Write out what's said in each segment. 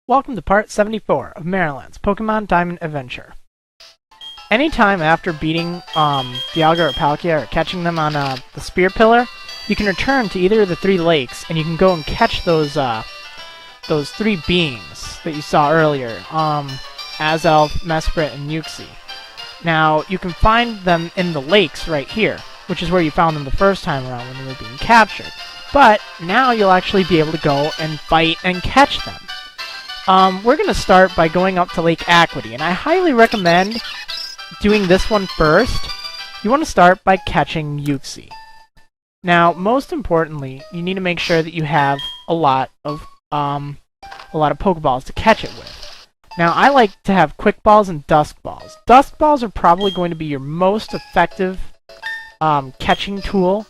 Welcome to part 74 of Marriland's Pokemon Diamond Adventure. Anytime after beating Dialga or Palkia or catching them on the Spear Pillar, you can return to either of the three lakes and you can go and catch those three beings that you saw earlier, Azelf, Mesprit, and Uxie. Now, you can find them in the lakes right here, which is where you found them the first time around when they were being captured. But now you'll actually be able to go and fight and catch them. We're going to start by going up to Lake Aquity, and I highly recommend doing this one first. You want to start by catching Uxie. Now, most importantly, you need to make sure that you have a lot of Pokeballs to catch it with. Now, I like to have Quick Balls and Dusk Balls. Dusk Balls are probably going to be your most effective catching tool,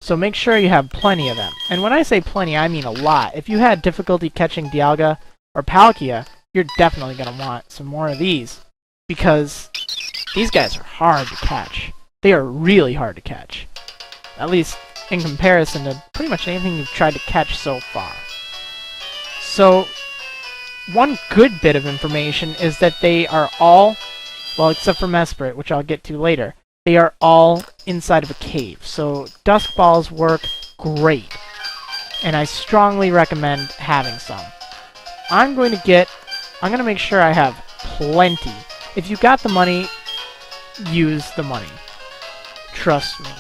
so make sure you have plenty of them. And when I say plenty, I mean a lot. If you had difficulty catching Dialga or Palkia, you're definitely going to want some more of these, because these guys are hard to catch. They are really hard to catch. At least in comparison to pretty much anything you've tried to catch so far. So, one good bit of information is that they are all, well, except for Mesprit, which I'll get to later, they are all inside of a cave. So, Dusk Balls work great, and I strongly recommend having some. I'm going to make sure I have plenty. If you got the money, use the money. Trust me.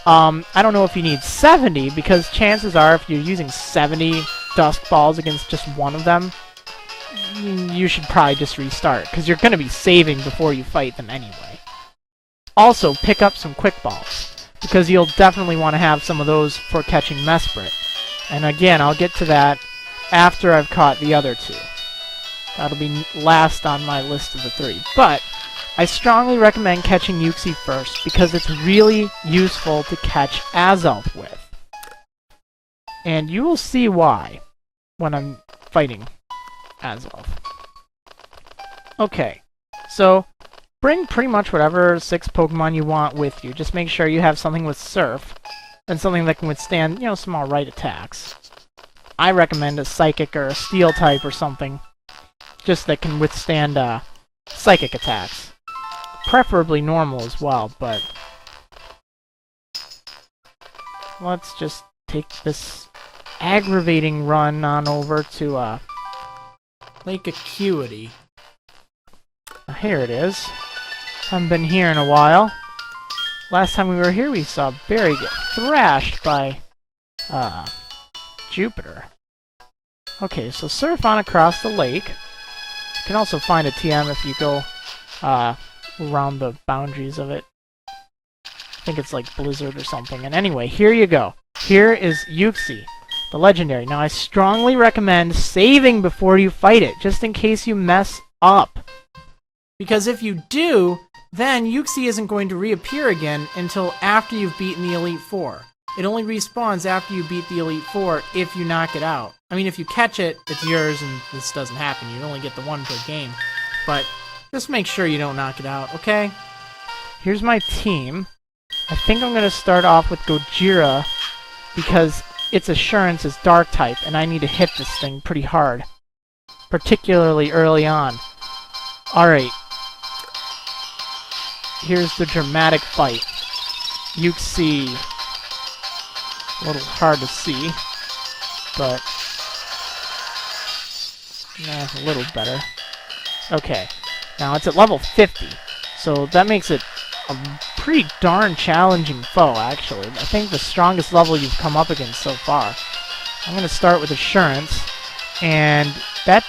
I don't know if you need 70, because chances are if you're using 70 Dusk Balls against just one of them, you should probably just restart, because you're going to be saving before you fight them anyway. Also, pick up some Quick Balls, because you'll definitely want to have some of those for catching Mesprit. And again, I'll get to that after I've caught the other two. That'll be last on my list of the three. But I strongly recommend catching Uxie first, because it's really useful to catch Azelf with. And you will see why when I'm fighting Azelf. Okay, so bring pretty much whatever 6 Pokemon you want with you. Just make sure you have something with Surf, and something that can withstand, some alright attacks. I recommend a Psychic or a Steel type or something, just that can withstand Psychic attacks. Preferably normal as well, but let's just take this aggravating run on over to Lake Acuity. Here it is. Haven't been here in a while. Last time we were here, we saw Barry get thrashed by Jupiter. Okay, so surf on across the lake. You can also find a TM if you go around the boundaries of it. I think it's like Blizzard or something. And anyway, here you go. Here is Uxie, the legendary. Now, I strongly recommend saving before you fight it, just in case you mess up. Because if you do, then Uxie isn't going to reappear again until after you've beaten the Elite Four. It only respawns after you beat the Elite Four if you knock it out. I mean, if you catch it, it's yours and this doesn't happen. You only get the one per game. But just make sure you don't knock it out, okay? Here's my team. I think I'm going to start off with Gojira, because its assurance is Dark type, and I need to hit this thing pretty hard. Particularly early on. Alright. Here's the dramatic fight. Uxie. A little hard to see, but a little better. Okay, now it's at level 50, so that makes it a pretty darn challenging foe, actually. I think the strongest level you've come up against so far. I'm going to start with Assurance, and that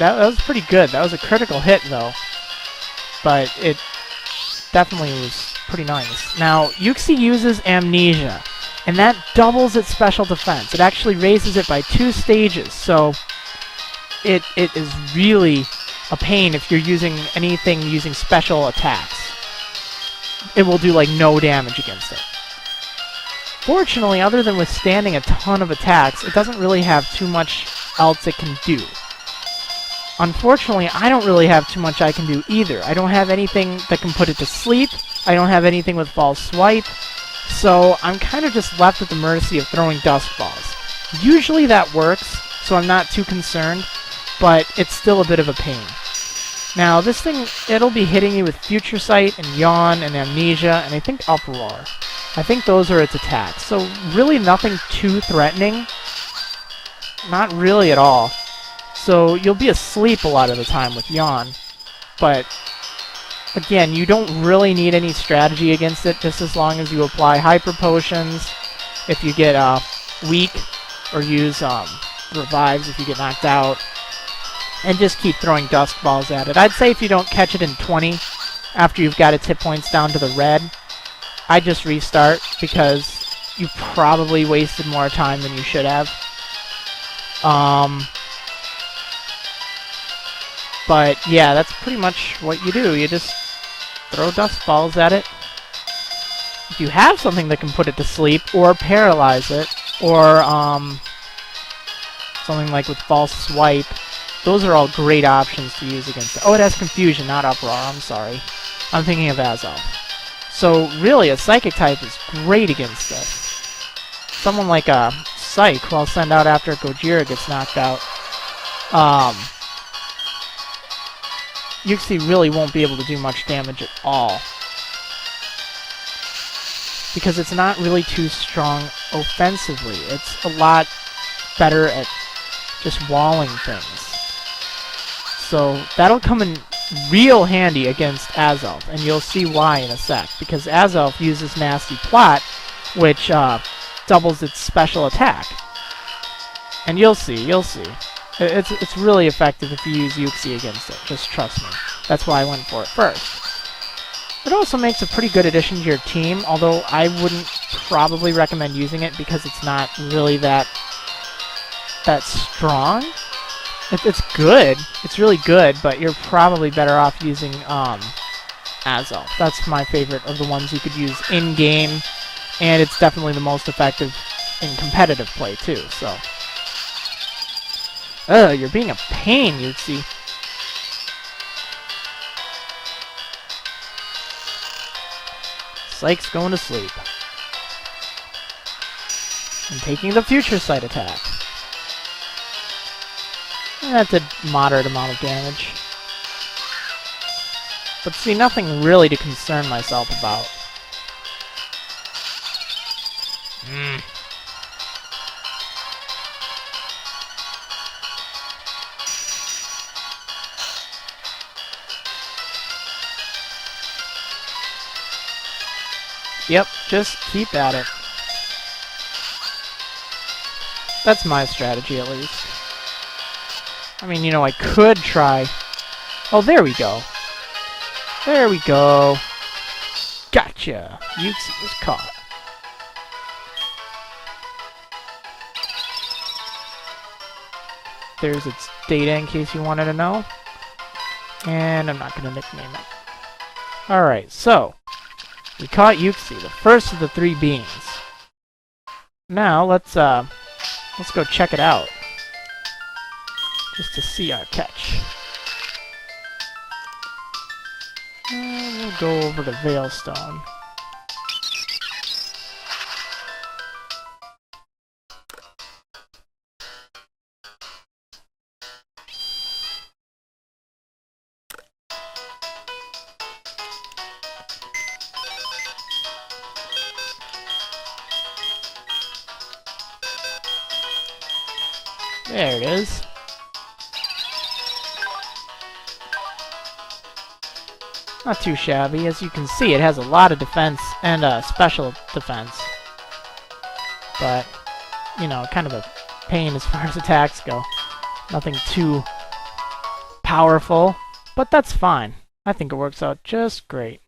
was pretty good. That was a critical hit, though, but it definitely was pretty nice. Now, Uxie uses Amnesia, and that doubles its special defense. It actually raises it by 2 stages, so it is really a pain if you're using anything using special attacks. It will do like no damage against it. Fortunately, other than withstanding a ton of attacks, it doesn't really have too much else it can do. Unfortunately, I don't really have too much I can do either. I don't have anything that can put it to sleep. I don't have anything with False Swipe. So I'm kind of just left at the mercy of throwing Dusk Balls. Usually that works, so I'm not too concerned. but it's still a bit of a pain. Now, this thing, it'll be hitting you with Future Sight and Yawn and Amnesia, and I think Uproar. I think those are its attacks. So really nothing too threatening. Not really at all. So you'll be asleep a lot of the time with Yawn. But again, you don't really need any strategy against it, just as long as you apply Hyper Potions if you get weak, or use Revives if you get knocked out. And just keep throwing Dusk Balls at it. I'd say if you don't catch it in 20, after you've got its hit points down to the red, I'd just restart, because you probably wasted more time than you should have. But yeah, that's pretty much what you do. You just throw Dusk Balls at it. If you have something that can put it to sleep, or paralyze it, or something like with False Swipe, those are all great options to use against it. Oh, it has Confusion, not Uproar. I'm sorry. I'm thinking of Azelf. So really, a Psychic type is great against this. Someone like a Psych, who I'll send out after Gojira gets knocked out, Uxie really won't be able to do much damage at all, because it's not really too strong offensively. It's a lot better at just walling things. So that'll come in real handy against Azelf, and you'll see why in a sec, because Azelf uses Nasty Plot, which doubles its special attack. And you'll see. It's really effective if you use Uxie against it, just trust me. That's why I went for it first. It also makes a pretty good addition to your team, although I wouldn't probably recommend using it because it's not really that strong. It's good. It's really good, but you're probably better off using Azelf. That's my favorite of the ones you could use in-game, and it's definitely the most effective in competitive play, too, so. You're being a pain, Uxie. Psych's going to sleep. And taking the Future Sight attack. That did moderate amount of damage. But see, nothing really to concern myself about. Yep, just keep at it. That's my strategy, at least. I mean, you know, I could try... Oh, there we go. There we go. Gotcha! Uxie was caught. There's its data in case you wanted to know. And I'm not going to nickname it. Alright, so... we caught Uxie, the first of the three beings. Now, let's go check it out. Just to see our catch. We'll go over to Veilstone. There it is. Not too shabby. As you can see, it has a lot of defense and special defense. But, you know, kind of a pain as far as attacks go. Nothing too powerful, but that's fine. I think it works out just great.